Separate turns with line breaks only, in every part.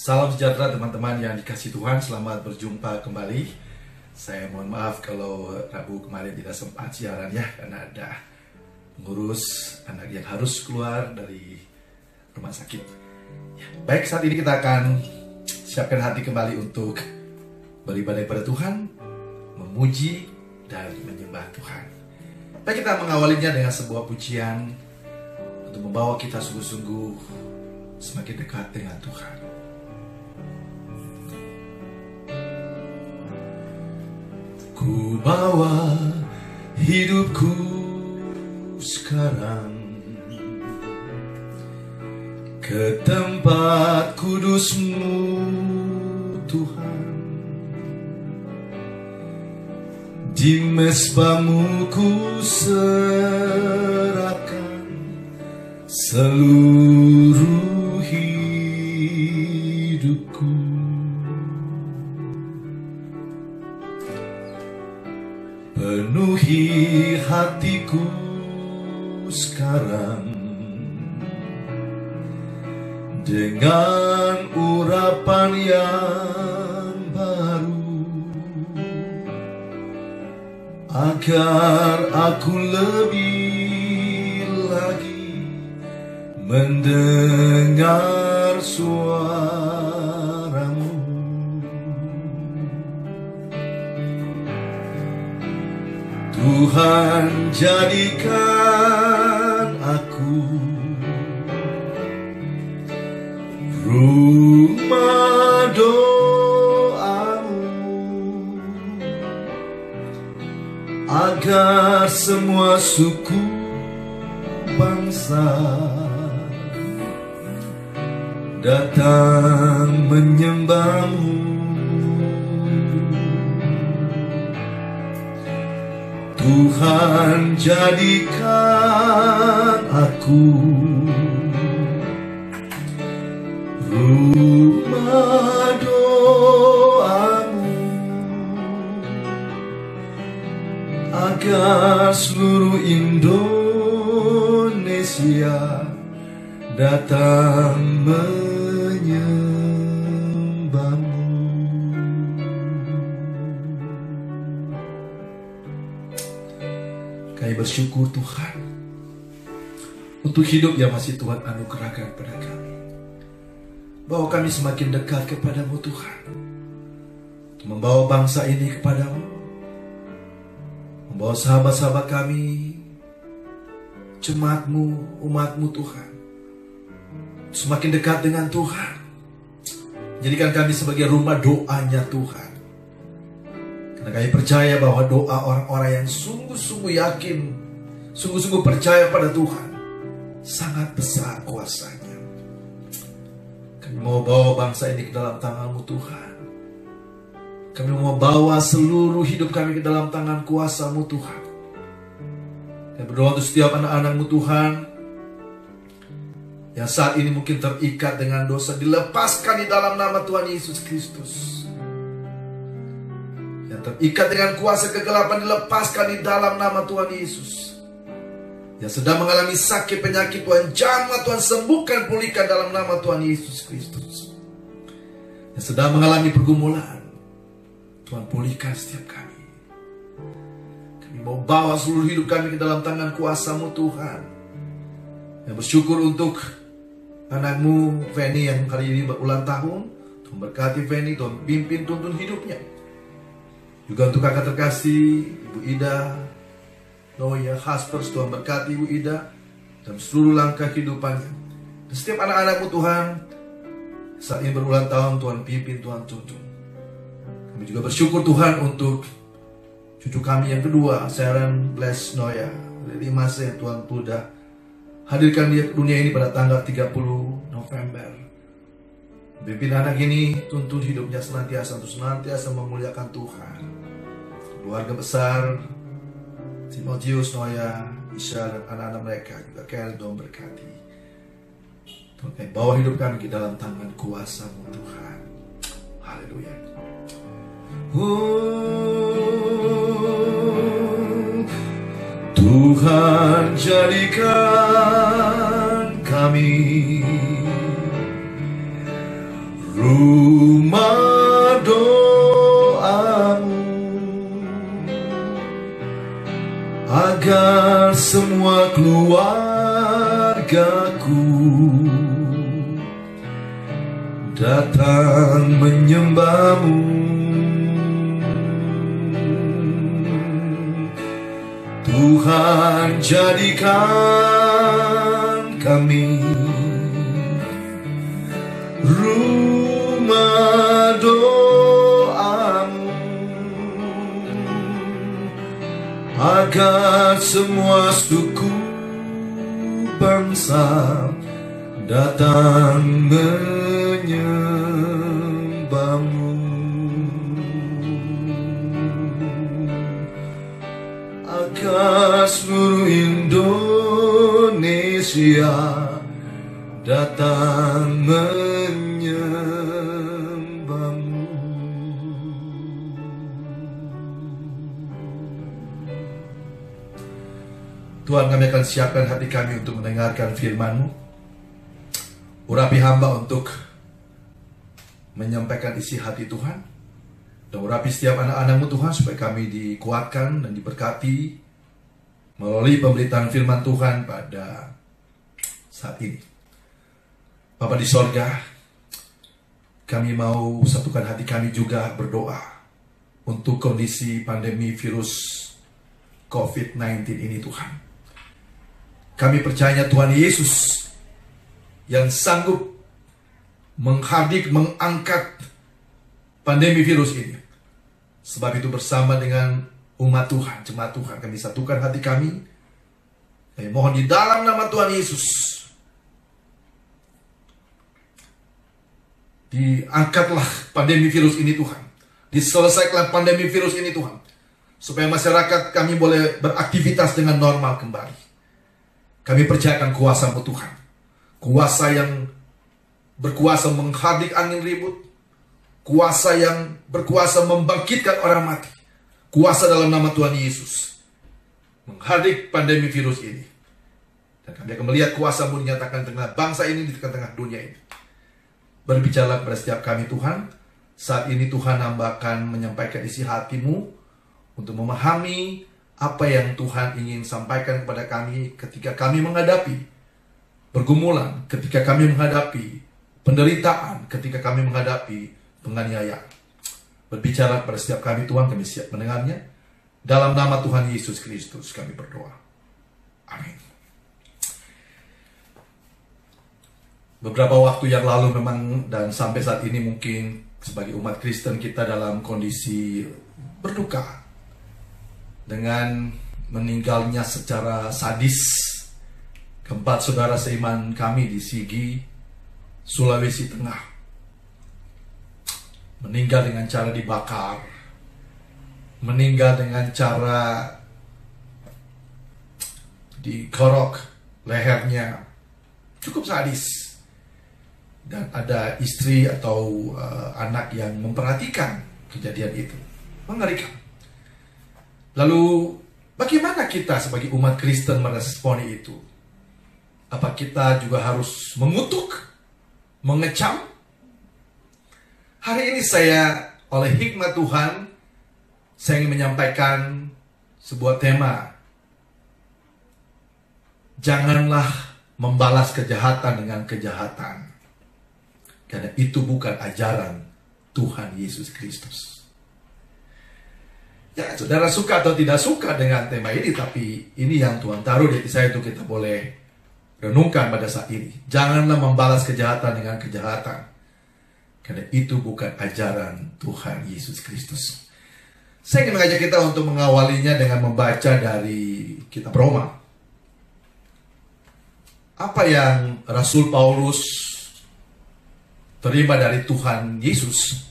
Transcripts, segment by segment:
Salam sejahtera teman-teman yang dikasihi Tuhan, selamat berjumpa kembali. Saya mohon maaf kalau Rabu kemarin tidak sempat siaran ya, karena ada mengurus anak yang harus keluar dari rumah sakit. Ya, baik, saat ini kita akan siapkan hati kembali untuk beribadah kepada Tuhan, memuji dan menyembah Tuhan. Baik, kita mengawalinya dengan sebuah pujian untuk membawa kita sungguh-sungguh semakin dekat dengan Tuhan. Ku bawa hidupku sekarang ke tempat kudus-Mu, Tuhan. Di mezbah-Mu ku serahkan seluruh hidupku. Penuhi hatiku sekarang dengan urapan yang baru, agar aku lebih lagi mendengar suara-Mu. Tuhan, jadikan aku rumah doa-Mu, agar semua suku bangsa datang menyembah-Mu. Tuhan, jadikan aku rumah doa-Mu, agar seluruh Indonesia datang menyembah-Mu. Kami bersyukur Tuhan untuk hidup yang masih Tuhan anugerahkan kepada kami, bahwa kami semakin dekat kepada-Mu Tuhan, untuk membawa bangsa ini kepada-Mu, membawa sahabat-sahabat kami, jemaat-Mu, umat-Mu Tuhan, semakin dekat dengan Tuhan. Jadikan kami sebagai rumah doanya Tuhan. Karena kami percaya bahwa doa orang-orang yang sungguh-sungguh yakin, sungguh-sungguh percaya pada Tuhan, sangat besar kuasanya. Kami mau bawa bangsa ini ke dalam tangan-Mu Tuhan. Kami mau bawa seluruh hidup kami ke dalam tangan kuasa-Mu Tuhan. Kami berdoa untuk setiap anak-anak-Mu Tuhan, yang saat ini mungkin terikat dengan dosa, dilepaskan di dalam nama Tuhan Yesus Kristus. Yang terikat dengan kuasa kegelapan, dilepaskan di dalam nama Tuhan Yesus. Yang sedang mengalami sakit penyakit, Tuhan jamah, Tuhan sembuhkan, pulihkan dalam nama Tuhan Yesus Kristus. Yang sedang mengalami pergumulan, Tuhan pulihkan setiap kami. Kami mau bawa seluruh hidup kami ke dalam tangan kuasa-Mu Tuhan. Yang bersyukur untuk anak-Mu Feni yang hari ini berulang tahun. Tuhan berkati Feni, Tuhan pimpin tuntun hidupnya. Juga untuk kakak terkasih Ibu Ida Noya Haspers, Tuhan berkati Ibu Ida dalam seluruh langkah kehidupannya. Dan setiap anak-anak-Mu Tuhan saat ini berulang tahun, Tuhan pimpin, Tuhan tuntun. Kami juga bersyukur Tuhan untuk cucu kami yang kedua, Sharon Bless Noya dari masa yang Tuhan sudah hadirkan di dunia ini pada tanggal 30 November. Pimpin anak ini, tuntun hidupnya senantiasa untuk senantiasa memuliakan Tuhan. Keluarga besar Timotius, Noya, Isha, dan anak-anak mereka juga Karen, Tuhan berkati. Tuhan, bawa hidup kami ke dalam tangan kuasa-Mu Tuhan. Haleluya. Tuhan, jadikan kami rumah agar semua keluargaku datang menyembah-Mu. Tuhan, jadikan kami rumah doa-Mu, agar semua suku bangsa datang menyembah-Mu. Agar seluruh Indonesia datang menyembah-Mu. Tuhan, kami akan siapkan hati kami untuk mendengarkan firman-Mu. Urapi hamba untuk menyampaikan isi hati Tuhan, dan urapi setiap anak-anak-Mu Tuhan, supaya kami dikuatkan dan diberkati melalui pemberitaan firman Tuhan pada saat ini. Bapa di sorga, kami mau satukan hati kami juga berdoa untuk kondisi pandemi virus COVID-19 ini Tuhan. Kami percaya Tuhan Yesus yang sanggup mengangkat pandemi virus ini. Sebab itu bersama dengan umat Tuhan, jemaat Tuhan, kami satukan hati kami. Kami mohon di dalam nama Tuhan Yesus, diangkatlah pandemi virus ini Tuhan. Diselesaikanlah pandemi virus ini Tuhan, supaya masyarakat kami boleh beraktivitas dengan normal kembali. Kami percayakan kuasa-Mu Tuhan, kuasa yang berkuasa menghadik angin ribut, kuasa yang berkuasa membangkitkan orang mati, kuasa dalam nama Tuhan Yesus menghadik pandemi virus ini. Dan kami akan melihat kuasa-Mu dinyatakan di tengah bangsa ini, di tengah dunia ini. Berbicara kepada setiap kami Tuhan. Saat ini Tuhan, hamba akan menyampaikan isi hati-Mu untuk memahami apa yang Tuhan ingin sampaikan kepada kami ketika kami menghadapi pergumulan, ketika kami menghadapi penderitaan, ketika kami menghadapi penganiayaan. Berbicara kepada setiap kami Tuhan, kami siap mendengarnya. Dalam nama Tuhan Yesus Kristus kami berdoa. Amin. Beberapa waktu yang lalu memang, dan sampai saat ini mungkin sebagai umat Kristen kita dalam kondisi berduka dengan meninggalnya secara sadis keempat saudara seiman kami di Sigi, Sulawesi Tengah. Meninggal dengan cara dibakar, meninggal dengan cara dikorok lehernya, cukup sadis. Dan ada istri atau anak yang memperhatikan kejadian itu. Mengerikan. Lalu bagaimana kita sebagai umat Kristen meresponi itu? Apa kita juga harus mengutuk, mengecam? Hari ini saya, oleh hikmat Tuhan, saya ingin menyampaikan sebuah tema. Janganlah membalas kejahatan dengan kejahatan, karena itu bukan ajaran Tuhan Yesus Kristus. Ya, saudara suka atau tidak suka dengan tema ini, tapi ini yang Tuhan taruh di hati saya untuk kita boleh renungkan pada saat ini. Janganlah membalas kejahatan dengan kejahatan, karena itu bukan ajaran Tuhan Yesus Kristus. Saya ingin mengajak kita untuk mengawalinya dengan membaca dari kitab Roma. Apa yang Rasul Paulus terima dari Tuhan Yesus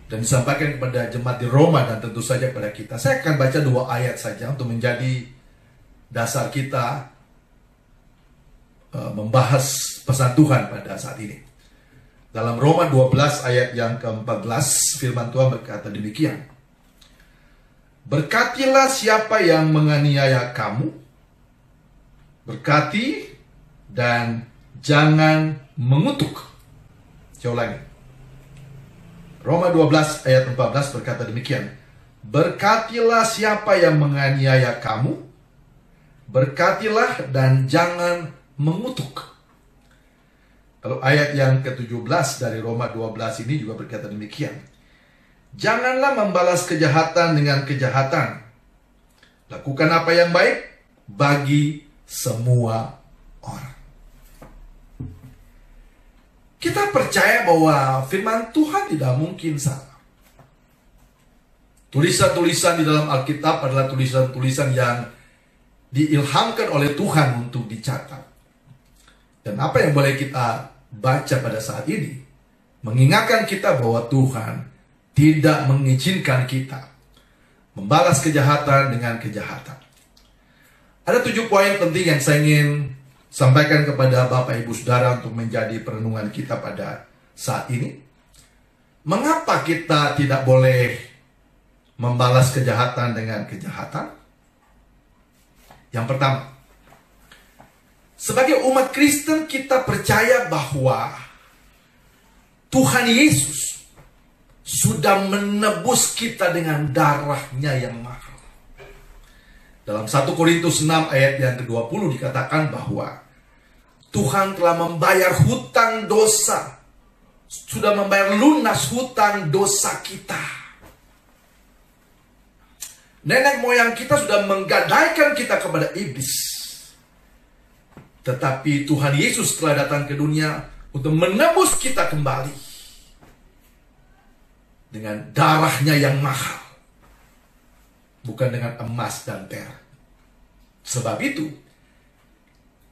dan disampaikan kepada jemaat di Roma, dan tentu saja kepada kita. Saya akan baca 2 ayat saja untuk menjadi dasar kita membahas pesan Tuhan pada saat ini. Dalam Roma 12 ayat yang ke-14, firman Tuhan berkata demikian. Berkatilah siapa yang menganiaya kamu, berkati dan jangan mengutuk. Saya ulangi. Roma 12 ayat 14 berkata demikian. Berkatilah siapa yang menganiaya kamu, berkatilah dan jangan mengutuk. Kalau ayat yang ke-17 dari Roma 12 ini juga berkata demikian. Janganlah membalas kejahatan dengan kejahatan. Lakukan apa yang baik bagi semua orang. Kita percaya bahwa firman Tuhan tidak mungkin salah. Tulisan-tulisan di dalam Alkitab adalah tulisan-tulisan yang diilhamkan oleh Tuhan untuk dicatat. Dan apa yang boleh kita baca pada saat ini mengingatkan kita bahwa Tuhan tidak mengizinkan kita membalas kejahatan dengan kejahatan. Ada 7 poin penting yang saya ingin sampaikan kepada Bapak Ibu Saudara untuk menjadi perenungan kita pada saat ini. Mengapa kita tidak boleh membalas kejahatan dengan kejahatan? Yang pertama, sebagai umat Kristen kita percaya bahwa Tuhan Yesus sudah menebus kita dengan darahnya yang mahal. Dalam 1 Korintus 6 ayat yang ke-20 dikatakan bahwa Tuhan telah membayar hutang dosa, sudah membayar lunas hutang dosa kita. Nenek moyang kita sudah menggadaikan kita kepada iblis. Tetapi Tuhan Yesus telah datang ke dunia untuk menebus kita kembali dengan darahnya yang mahal, bukan dengan emas dan perak. Sebab itu,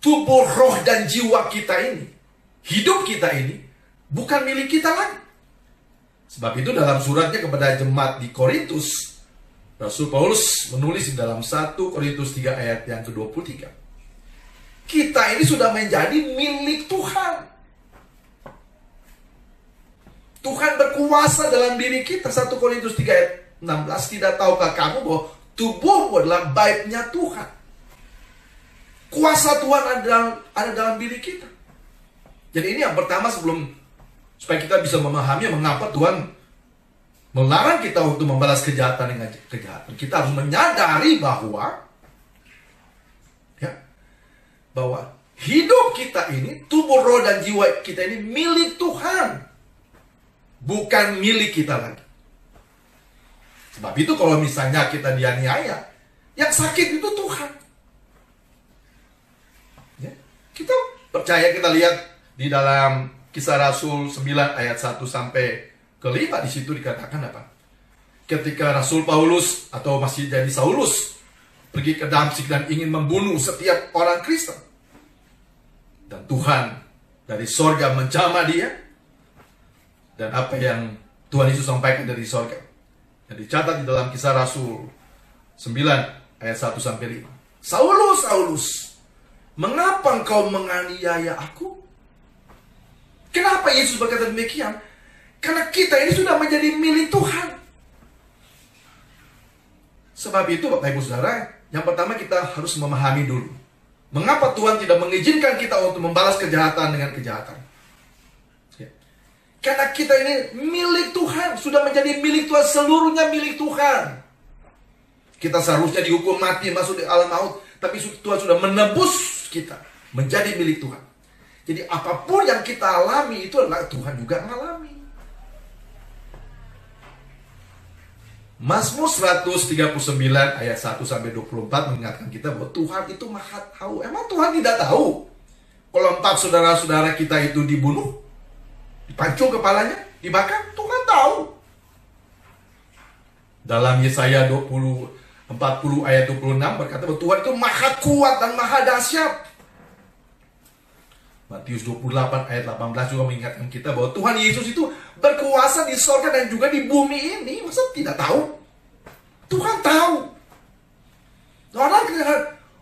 tubuh, roh, dan jiwa kita ini, hidup kita ini, bukan milik kita lagi. Sebab itu dalam suratnya kepada jemaat di Korintus, Rasul Paulus menulis di dalam 1 Korintus 3 ayat yang ke-23. Kita ini sudah menjadi milik Tuhan. Tuhan berkuasa dalam diri kita. 1 Korintus 3 ayat 16. Tidak tahukah kamu bahwa tubuhmu adalah baitnya Tuhan? Kuasa Tuhan ada dalam diri kita. Jadi ini yang pertama supaya kita bisa memahami mengapa Tuhan melarang kita untuk membalas kejahatan dengan kejahatan. Kita harus menyadari bahwa hidup kita ini, tubuh, roh, dan jiwa kita ini milik Tuhan, bukan milik kita lagi. Sebab itu kalau misalnya kita dianiaya, yang sakit itu Tuhan. Ya. Kita percaya, kita lihat di dalam Kisah Rasul 9 ayat 1 sampai ke 5, di situ dikatakan apa? Ketika Rasul Paulus atau masih jadi Saulus pergi ke Damsyik dan ingin membunuh setiap orang Kristen, dan Tuhan dari sorga menjamah dia, dan apa yang Tuhan Yesus sampaikan dari sorga yang dicatat di dalam Kisah Rasul 9 ayat 1 sampai 5. Saulus, Saulus, mengapa engkau menganiaya aku? Kenapa Yesus berkata demikian? Karena kita ini sudah menjadi milik Tuhan. Sebab itu Bapak Ibu Saudara, yang pertama kita harus memahami dulu, mengapa Tuhan tidak mengizinkan kita untuk membalas kejahatan dengan kejahatan. Ya. Karena kita ini milik Tuhan, sudah menjadi milik Tuhan, seluruhnya milik Tuhan. Kita seharusnya dihukum mati, masuk di alam maut, tapi Tuhan sudah menebus kita menjadi milik Tuhan. Jadi apapun yang kita alami itu adalah Tuhan juga mengalami. Mazmur 139 ayat 1 sampai 24 mengingatkan kita bahwa Tuhan itu maha tahu. Emang Tuhan tidak tahu kalau 4 saudara-saudara kita itu dibunuh, dipancung kepalanya, dibakar? Tuhan tahu. Dalam Yesaya 40 ayat 26 berkata bahwa Tuhan itu maha kuat dan maha dahsyat. Matius 28 ayat 18 juga mengingatkan kita bahwa Tuhan Yesus itu berkuasa di sorga dan juga di bumi ini. Masa tidak tahu? Tuhan tahu.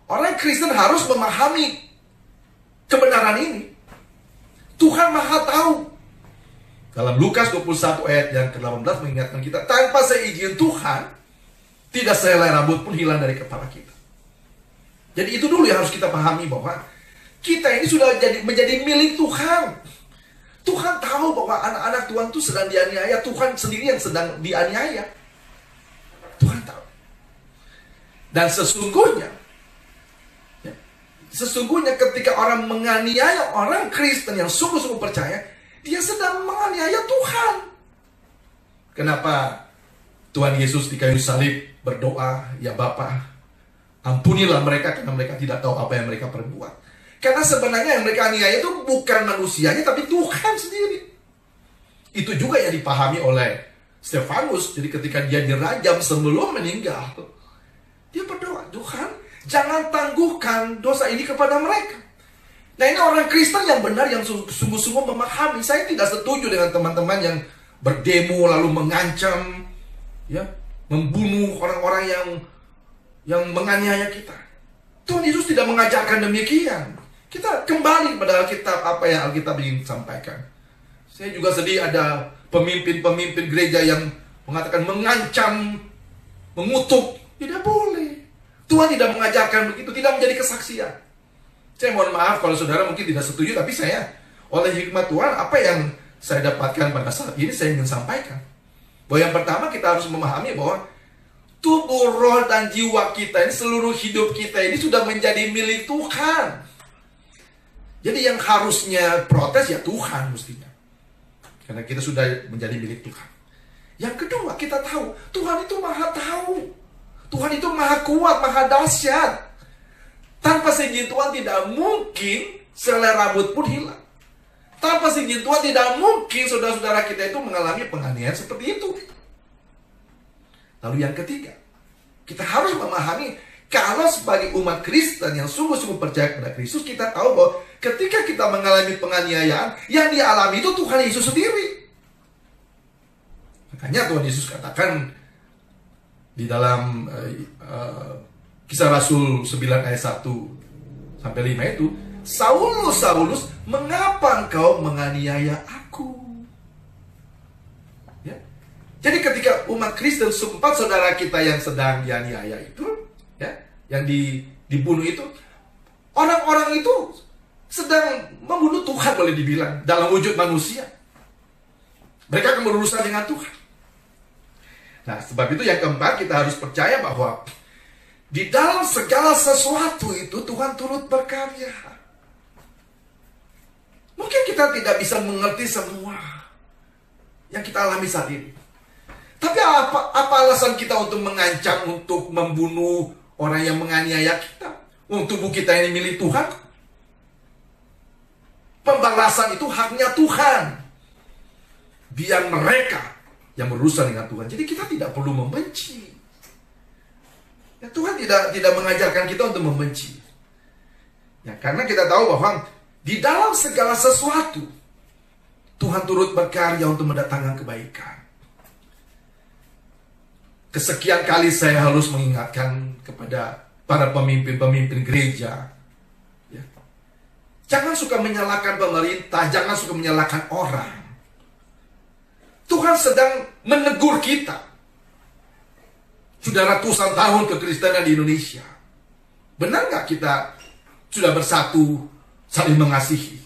Orang Kristen harus memahami kebenaran ini. Tuhan maha tahu. Dalam Lukas 21 ayat yang ke-18 mengingatkan kita, tanpa seizin Tuhan, tidak sehelai rambut pun hilang dari kepala kita. Jadi itu dulu yang harus kita pahami, bahwa kita ini sudah menjadi milik Tuhan. Tuhan tahu bahwa anak-anak Tuhan itu sedang dianiaya. Tuhan sendiri yang sedang dianiaya. Tuhan tahu. Dan sesungguhnya Sesungguhnya ketika orang menganiaya orang Kristen yang sungguh-sungguh percaya, dia sedang menganiaya Tuhan. Kenapa Tuhan Yesus di kayu salib berdoa, "Ya Bapa, ampunilah mereka karena mereka tidak tahu apa yang mereka perbuat." Karena sebenarnya yang mereka aniaya itu bukan manusianya, tapi Tuhan sendiri. Itu juga yang dipahami oleh Stefanus. Jadi ketika dia dirajam sebelum meninggal, dia berdoa, "Tuhan, jangan tangguhkan dosa ini kepada mereka." Nah, ini orang Kristen yang benar, yang sungguh-sungguh memahami. Saya tidak setuju dengan teman-teman yang berdemo lalu mengancam, ya, membunuh orang-orang yang menganiaya kita. Tuhan Yesus tidak mengajarkan demikian. Kita kembali pada Alkitab, apa yang Alkitab ingin sampaikan. Saya juga sedih ada pemimpin-pemimpin gereja yang mengatakan mengancam, mengutuk. Tidak boleh. Tuhan tidak mengajarkan begitu, tidak menjadi kesaksian. Saya mohon maaf kalau saudara mungkin tidak setuju, tapi saya oleh hikmat Tuhan, apa yang saya dapatkan pada saat ini saya ingin sampaikan. Bahwa yang pertama kita harus memahami bahwa tubuh, roh, dan jiwa kita ini, seluruh hidup kita ini sudah menjadi milik Tuhan. Jadi yang harusnya protes ya Tuhan mestinya. Karena kita sudah menjadi milik Tuhan. Yang kedua, kita tahu Tuhan itu maha tahu. Tuhan itu maha kuat, maha dahsyat. Tanpa seizin Tuhan tidak mungkin selai rambut pun hilang. Tanpa seizin Tuhan tidak mungkin saudara-saudara kita itu mengalami penganiayaan seperti itu. Lalu yang ketiga, kita harus memahami kalau sebagai umat Kristen yang sungguh-sungguh percaya kepada Kristus, kita tahu bahwa ketika kita mengalami penganiayaan, yang dialami itu Tuhan Yesus sendiri. Makanya Tuhan Yesus katakan di dalam Kisah Rasul 9 ayat 1 sampai 5 itu, "Saulus, Saulus, mengapa engkau menganiaya aku?" Ya. Jadi ketika umat Kristen, sempat saudara kita yang sedang dianiaya itu, ya, yang dibunuh itu, orang-orang itu sedang membunuh Tuhan, boleh dibilang, dalam wujud manusia. Mereka akan berurusan dengan Tuhan. Nah, sebab itu yang keempat, kita harus percaya bahwa di dalam segala sesuatu itu Tuhan turut berkarya. Mungkin kita tidak bisa mengerti semua yang kita alami saat ini. Tapi apa alasan kita untuk mengancam, untuk membunuh orang yang menganiaya kita? Tubuh kita ini milik Tuhan. Pembalasan itu haknya Tuhan. Biar mereka yang berurusan dengan Tuhan. Jadi kita tidak perlu membenci. Ya, Tuhan tidak mengajarkan kita untuk membenci. Ya, karena kita tahu bahwa di dalam segala sesuatu Tuhan turut berkarya untuk mendatangkan kebaikan. Kesekian kali saya harus mengingatkan kepada para pemimpin-pemimpin gereja, ya, jangan suka menyalahkan pemerintah, jangan suka menyalahkan orang. Tuhan sedang menegur kita. Sudah ratusan tahun kekristenan di Indonesia. Benar nggak kita sudah bersatu, saling mengasihi?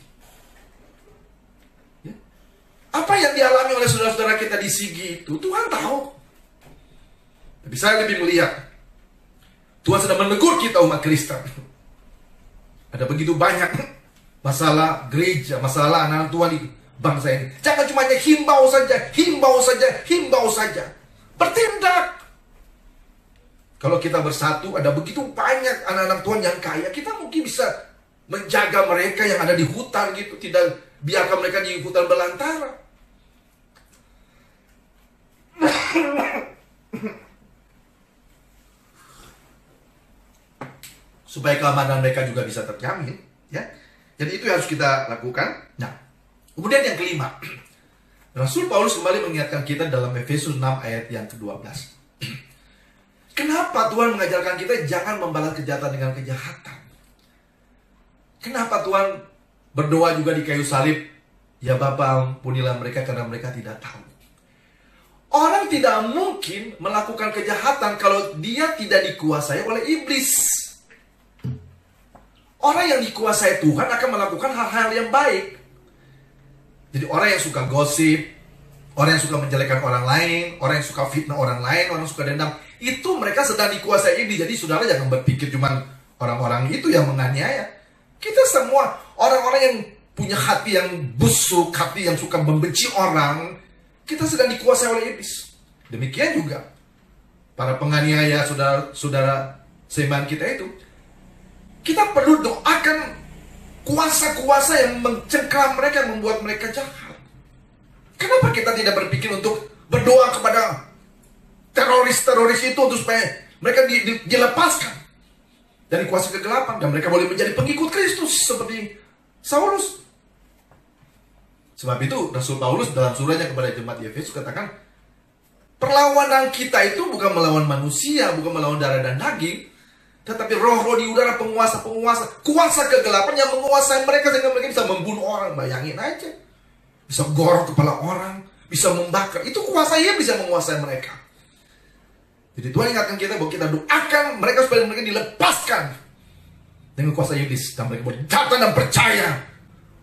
Ya? Apa yang dialami oleh saudara-saudara kita di Sigi itu, Tuhan tahu. Tapi saya lebih melihat, Tuhan sedang menegur kita umat Kristen. Ada begitu banyak masalah gereja, masalah anak Tuhan di bangsa ini. Jangan cuma himbau saja, himbau saja, himbau saja. Bertindak. Kalau kita bersatu, ada begitu banyak anak-anak Tuhan yang kaya, kita mungkin bisa menjaga mereka yang ada di hutan gitu, tidak biarkan mereka di hutan belantara. Supaya keamanan mereka juga bisa terjamin, ya. Jadi itu yang harus kita lakukan. Nah, kemudian yang kelima, Rasul Paulus kembali mengingatkan kita dalam Efesus 6 ayat yang ke-12. Kenapa Tuhan mengajarkan kita jangan membalas kejahatan dengan kejahatan? Kenapa Tuhan berdoa juga di kayu salib, "Ya Bapa, ampunilah mereka karena mereka tidak tahu." Orang tidak mungkin melakukan kejahatan kalau dia tidak dikuasai oleh iblis. Orang yang dikuasai Tuhan akan melakukan hal-hal yang baik. Jadi orang yang suka gosip, orang yang suka menjelekkan orang lain, orang yang suka fitnah orang lain, orang yang suka dendam, itu mereka sedang dikuasai iblis. Jadi saudara jangan berpikir cuman, orang-orang itu yang menganiaya. Kita semua orang-orang yang punya hati yang busuk, hati yang suka membenci orang, kita sedang dikuasai oleh iblis. Demikian juga para penganiaya saudara-saudara seiman kita itu. Kita perlu doakan kuasa-kuasa yang mencengkram mereka, membuat mereka jahat. Kenapa kita tidak berpikir untuk berdoa kepada teroris-teroris itu untuk supaya mereka dilepaskan dari kuasa kegelapan dan mereka boleh menjadi pengikut Kristus seperti Saulus. Sebab itu Rasul Paulus dalam suratnya kepada jemaat di Efesus katakan, perlawanan kita itu bukan melawan manusia, bukan melawan darah dan daging, tetapi roh-roh di udara, penguasa-penguasa, kuasa kegelapan yang menguasai mereka sehingga mereka bisa membunuh orang. Bayangin aja, bisa gorok kepala orang, bisa membakar. Itu kuasa ia bisa menguasai mereka. Jadi Tuhan ingatkan kita bahwa kita doakan mereka supaya mereka dilepaskan dengan kuasa iblis dan mereka berkata dan percaya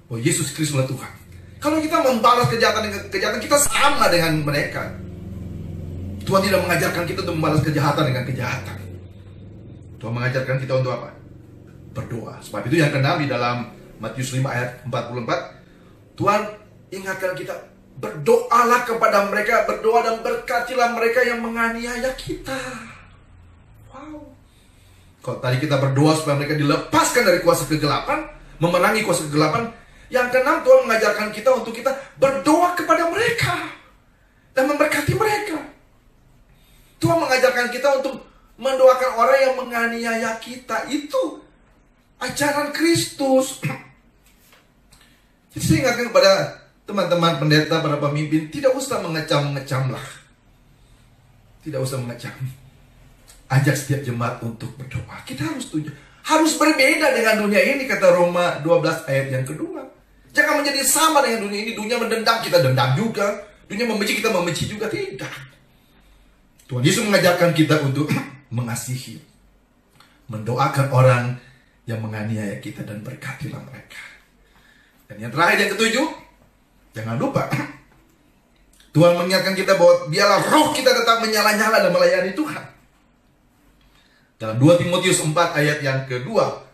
bahwa Yesus Kristus adalah Tuhan. Kalau kita membalas kejahatan dengan kejahatan, kita sama dengan mereka. Tuhan tidak mengajarkan kita untuk membalas kejahatan dengan kejahatan. Tuhan mengajarkan kita untuk apa? Berdoa. Sebab itu yang keenam di dalam Matius 5 ayat 44, Tuhan ingatkan kita, berdoalah kepada mereka, berdoa dan berkatilah mereka yang menganiaya kita. Wow. Kalau tadi kita berdoa supaya mereka dilepaskan dari kuasa kegelapan, memerangi kuasa kegelapan, yang keenam Tuhan mengajarkan kita untuk kita berdoa kepada mereka dan memberkati mereka. Tuhan mengajarkan kita untuk mendoakan orang yang menganiaya kita. Itu ajaran Kristus. Jadi saya ingatkan kepada teman-teman pendeta, para pemimpin, tidak usah mengecam-ngecamlah. Tidak usah mengecam. Ajak setiap jemaat untuk berdoa. Kita harus berbeda dengan dunia ini, kata Roma 12 ayat yang kedua. Jangan menjadi sama dengan dunia ini. Dunia mendendam, kita dendam juga. Dunia membenci, kita membenci juga. Tidak. Tuhan Yesus mengajarkan kita untuk mengasihi, mendoakan orang yang menganiaya kita dan berkatilah mereka. Dan yang terakhir, yang ketujuh, jangan lupa Tuhan mengingatkan kita bahwa biarlah roh kita tetap menyala-nyala dan melayani Tuhan. Dalam 2 Timotius 4 ayat yang kedua,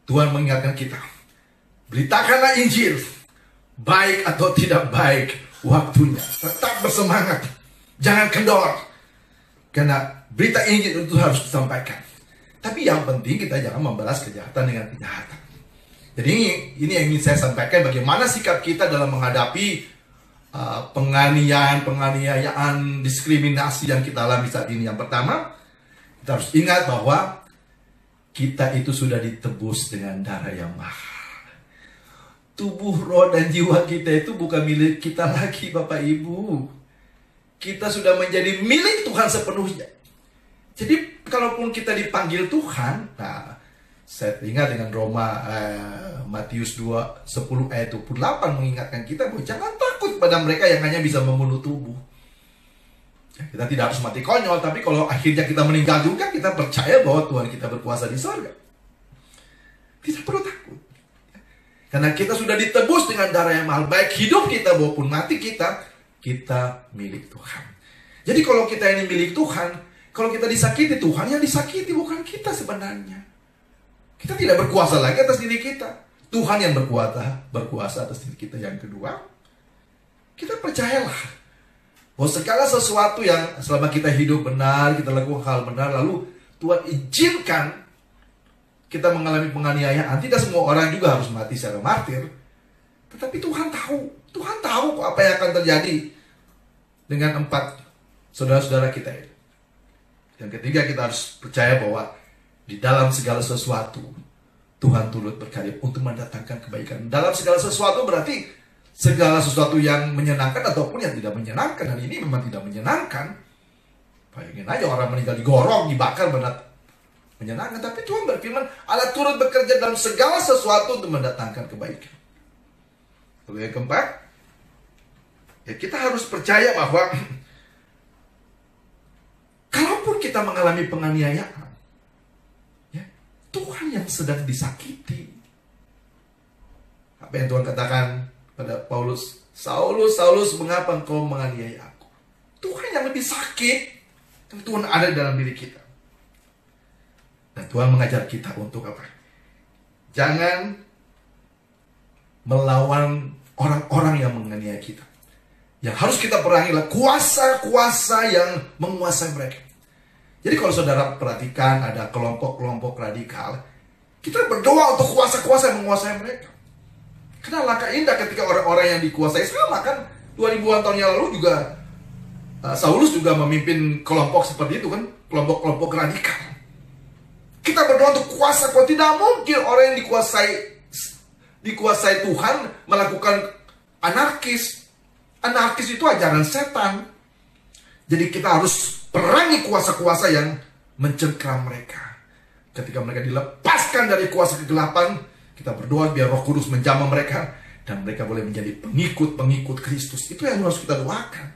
Tuhan mengingatkan kita, beritakanlah Injil, baik atau tidak baik waktunya. Tetap bersemangat, jangan kendor, karena berita Injil itu harus disampaikan. Tapi yang penting kita jangan membalas kejahatan dengan kejahatan. Jadi ini yang ingin saya sampaikan, bagaimana sikap kita dalam menghadapi penganiayaan, diskriminasi yang kita alami saat ini. Yang pertama, kita harus ingat bahwa kita itu sudah ditebus dengan darah yang mahal. Tubuh, roh, dan jiwa kita itu bukan milik kita lagi, Bapak Ibu. Kita sudah menjadi milik Tuhan sepenuhnya. Jadi kalaupun kita dipanggil Tuhan, nah, saya ingat dengan Matius 2:10 ayat 28 mengingatkan kita bahwa jangan takut pada mereka yang hanya bisa membunuh tubuh. Ya, kita tidak harus mati konyol, tapi kalau akhirnya kita meninggal juga, kita percaya bahwa Tuhan kita berkuasa di sorga. Tidak perlu takut. Karena kita sudah ditebus dengan darah yang mahal, baik hidup kita maupun mati kita milik Tuhan. Jadi kalau kita ini milik Tuhan, kalau kita disakiti, Tuhan yang disakiti, bukan kita sebenarnya. Kita tidak berkuasa lagi atas diri kita. Tuhan yang berkuasa atas diri kita. Yang kedua, kita percayalah bahwa segala sesuatu yang selama kita hidup benar, kita lakukan hal benar, lalu Tuhan izinkan kita mengalami penganiayaan. Tidak semua orang juga harus mati secara martir. Tetapi Tuhan tahu apa yang akan terjadi dengan 4 saudara-saudara kita ini. Yang ketiga, kita harus percaya bahwa di dalam segala sesuatu Tuhan turut berkarya untuk mendatangkan kebaikan. Dalam segala sesuatu berarti segala sesuatu yang menyenangkan ataupun yang tidak menyenangkan. Dan ini memang tidak menyenangkan. Bayangin aja orang meninggal digorong, dibakar, benar menyenangkan. Tapi Tuhan berfirman, Allah turut bekerja dalam segala sesuatu untuk mendatangkan kebaikan. Lalu yang keempat, ya kita harus percaya bahwa kalaupun kita mengalami penganiayaan, ya, Tuhan yang sedang disakiti. Apa yang Tuhan katakan pada Paulus, Saulus, Saulus, mengapa engkau menganiaya aku? Tuhan yang lebih sakit, dan Tuhan ada dalam diri kita. Dan Tuhan mengajar kita untuk apa? Jangan melawan orang-orang yang menganiaya kita. Yang harus kita perangi adalah kuasa-kuasa yang menguasai mereka. Jadi kalau saudara perhatikan ada kelompok-kelompok radikal, kita berdoa untuk kuasa-kuasa yang menguasai mereka. Karena langkah indah ketika orang-orang yang dikuasai sama kan. 2000-an tahun yang lalu juga Saulus juga memimpin kelompok seperti itu kan, kelompok-kelompok radikal. Kita berdoa untuk kuasa. Tidak mungkin orang yang dikuasai Tuhan melakukan anarkis. Anarkis itu ajaran setan. Jadi kita harus perangi kuasa-kuasa yang mencengkram mereka. Ketika mereka dilepaskan dari kuasa kegelapan, kita berdoa biar Roh Kudus menjamah mereka dan mereka boleh menjadi pengikut-pengikut Kristus. Itu yang harus kita doakan.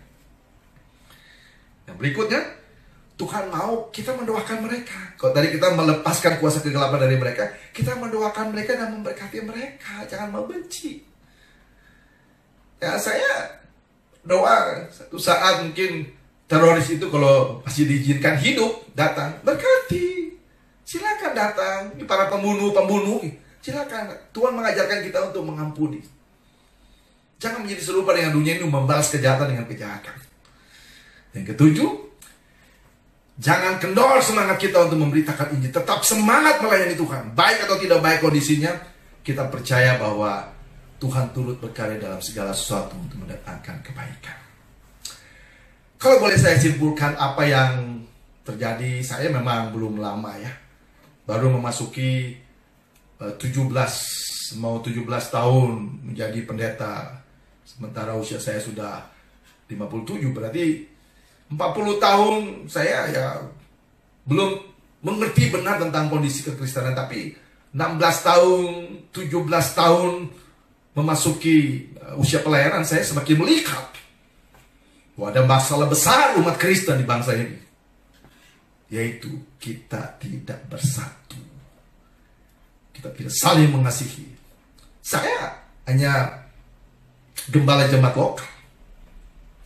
Yang berikutnya, Tuhan mau kita mendoakan mereka. Kalau tadi kita melepaskan kuasa kegelapan dari mereka, kita mendoakan mereka dan memberkati mereka. Jangan membenci. Ya, saya doa satu saat mungkin teroris itu kalau masih diizinkan hidup, datang, berkati. Silakan datang. Ini para pembunuh, silakan. Tuhan mengajarkan kita untuk mengampuni. Jangan menjadi serupa dengan dunia ini, membalas kejahatan dengan kejahatan. Yang ketujuh, jangan kendor semangat kita untuk memberitakan Injil. Tetap semangat melayani Tuhan. Baik atau tidak baik kondisinya, kita percaya bahwa Tuhan turut berkarya dalam segala sesuatu untuk mendatangkan kebaikan. Kalau boleh saya simpulkan apa yang terjadi, saya memang belum lama ya. Baru memasuki 17 tahun menjadi pendeta. Sementara usia saya sudah 57, berarti 40 tahun saya ya belum mengerti benar tentang kondisi kekristenan. Tapi 16 tahun, 17 tahun memasuki usia pelayanan, saya semakin melihat bahwa ada masalah besar umat Kristen di bangsa ini, yaitu kita tidak bersatu. Kita tidak saling mengasihi. Saya hanya gembala jemaat lokal.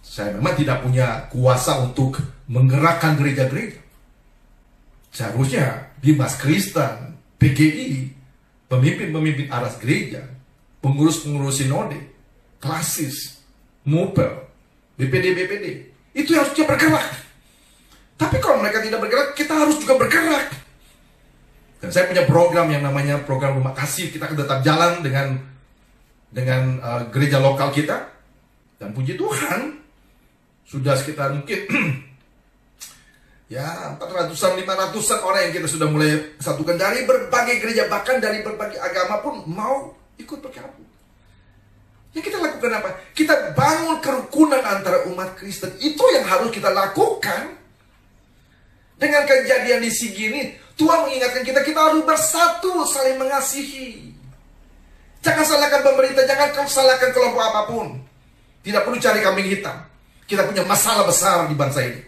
Saya memang tidak punya kuasa untuk menggerakkan gereja-gereja. Seharusnya Bimas Kristen, PGI, pemimpin-pemimpin aras gereja, pengurus-pengurus sinode, klasis, mupel, BPD, itu harusnya bergerak. Tapi kalau mereka tidak bergerak, kita harus juga bergerak. Dan saya punya program yang namanya program Rumah Kasih. Kita akan tetap jalan dengan gereja lokal kita. Dan puji Tuhan, sudah sekitar mungkin ya 400-an, 500-an orang yang kita sudah mulai satukan dari berbagai gereja, bahkan dari berbagai agama pun mau ikut bergabung. Yang kita lakukan apa? Kita bangun kerukunan antara umat Kristen. Itu yang harus kita lakukan. Dengan kejadian di Sigini, Tuhan mengingatkan kita harus bersatu, saling mengasihi. Jangan salahkan pemerintah, jangan salahkan kelompok apapun. Tidak perlu cari kambing hitam. Kita punya masalah besar di bangsa ini.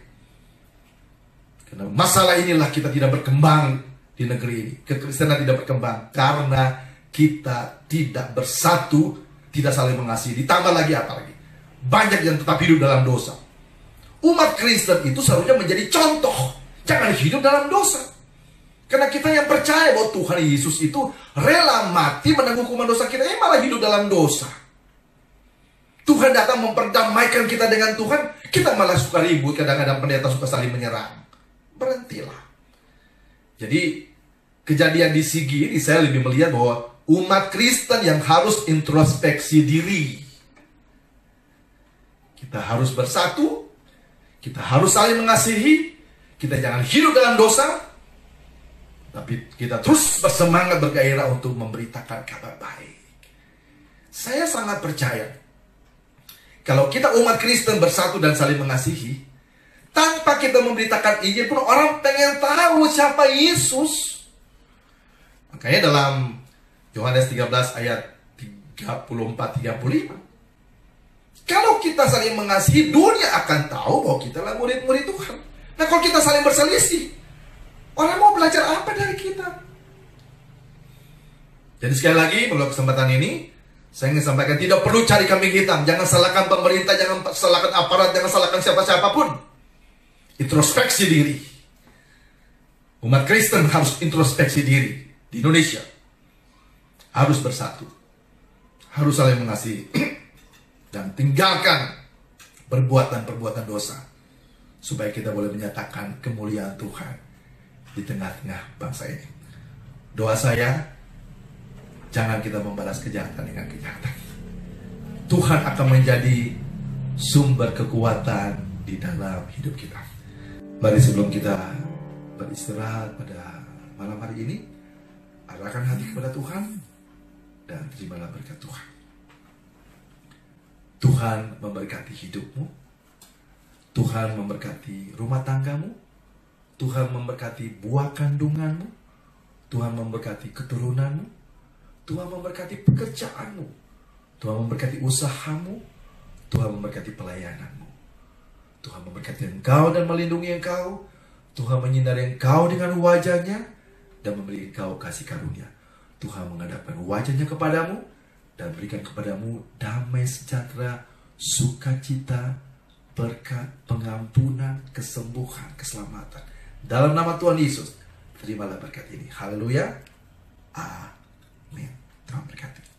Karena masalah inilah kita tidak berkembang di negeri ini. Kekristenan tidak berkembang karena kita tidak bersatu, tidak saling mengasihi. Ditambah lagi apa lagi? Banyak yang tetap hidup dalam dosa. Umat Kristen itu seharusnya menjadi contoh. Jangan hidup dalam dosa. Karena kita yang percaya bahwa Tuhan Yesus itu rela mati menanggung hukuman dosa kita, malah hidup dalam dosa. Tuhan datang memperdamaikan kita dengan Tuhan, kita malah suka ribut, kadang-kadang pendeta suka saling menyerang. Berhentilah. Jadi kejadian di Sigi ini saya lebih melihat bahwa umat Kristen yang harus introspeksi diri. Kita harus bersatu, kita harus saling mengasihi, kita jangan hidup dalam dosa, tapi kita terus bersemangat bergairah untuk memberitakan kabar baik. Saya sangat percaya kalau kita umat Kristen bersatu dan saling mengasihi, tanpa kita memberitakan Injil pun orang pengen tahu siapa Yesus. Makanya dalam Yohanes 13 ayat 34-35, kalau kita saling mengasihi, dunia akan tahu bahwa kita adalah murid-murid Tuhan. Nah, kalau kita saling berselisih, orang mau belajar apa dari kita? Jadi sekali lagi, melalui kesempatan ini, saya ingin sampaikan, tidak perlu cari kambing hitam. Jangan salahkan pemerintah, jangan salahkan aparat, jangan salahkan siapa-siapapun. Introspeksi diri. Umat Kristen harus introspeksi diri di Indonesia. Harus bersatu. Harus saling mengasihi. Dan tinggalkan perbuatan-perbuatan dosa. Supaya kita boleh menyatakan kemuliaan Tuhan di tengah-tengah bangsa ini. Doa saya, jangan kita membalas kejahatan dengan kejahatan. Tuhan akan menjadi sumber kekuatan di dalam hidup kita. Mari sebelum kita beristirahat pada malam hari ini, arahkan hati kepada Tuhan dan terimalah berkat Tuhan. Tuhan memberkati hidupmu, Tuhan memberkati rumah tanggamu, Tuhan memberkati buah kandunganmu, Tuhan memberkati keturunanmu, Tuhan memberkati pekerjaanmu, Tuhan memberkati usahamu, Tuhan memberkati pelayananmu. Tuhan memberkati engkau dan melindungi engkau. Tuhan menyinari engkau dengan wajahnya dan memberi engkau kasih karunia. Tuhan menghadapkan wajahnya kepadamu dan berikan kepadamu damai sejahtera, sukacita, berkat, pengampunan, kesembuhan, keselamatan. Dalam nama Tuhan Yesus, terimalah berkat ini. Haleluya. Amin. Tuhan berkati.